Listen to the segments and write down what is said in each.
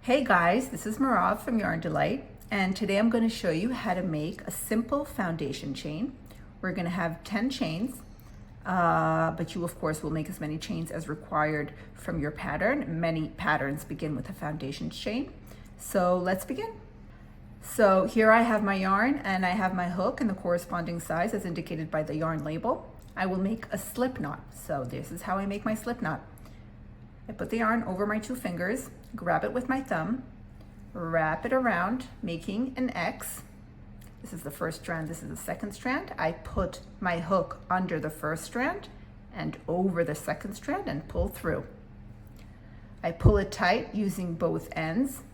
Hey guys, this is Merav from Yarn Delight, and today I'm going to show you how to make a simple foundation chain. We're going to have 10 chains, but you of course will make as many chains as required from your pattern. Many patterns begin with a foundation chain. So let's begin. So here I have my yarn and I have my hook in the corresponding size as indicated by the yarn label. I will make a slip knot. So this is how I make my slip knot. I put the yarn over my 2 fingers, grab it with my thumb, wrap it around, making an X. This is the first strand, this is the second strand. I put my hook under the first strand and over the second strand and pull through. I pull it tight using both ends.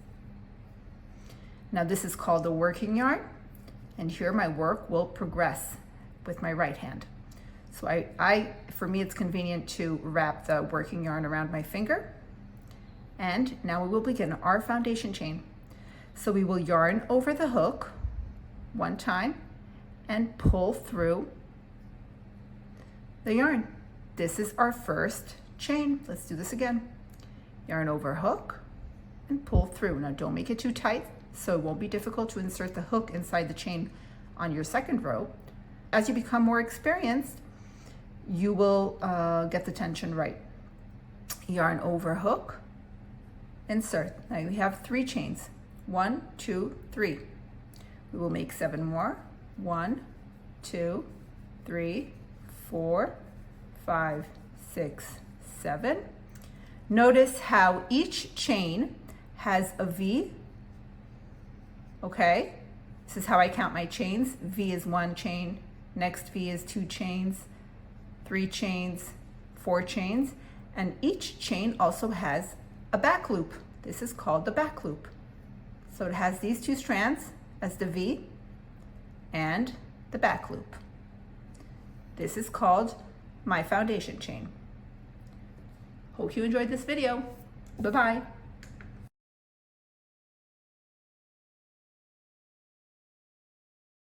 Now this is called the working yarn, and here my work will progress with my right hand. So for me, it's convenient to wrap the working yarn around my finger. And now we will begin our foundation chain. So we will yarn over the hook one time and pull through the yarn. This is our first chain. Let's do this again. Yarn over hook and pull through. Now don't make it too tight, so it won't be difficult to insert the hook inside the chain on your second row. As you become more experienced, you will get the tension right. Yarn over hook, insert. Now we have 3 chains. 1, 2, 3. We will make 7 more. 1, 2, 3, 4, 5, 6, 7. Notice how each chain has a V. Okay, this is how I count my chains. V is 1 chain, next V is 2 chains, 3 chains, 4 chains, and each chain also has a back loop. This is called the back loop. So it has these 2 strands as the V and the back loop. This is called my foundation chain. Hope you enjoyed this video. Bye-bye.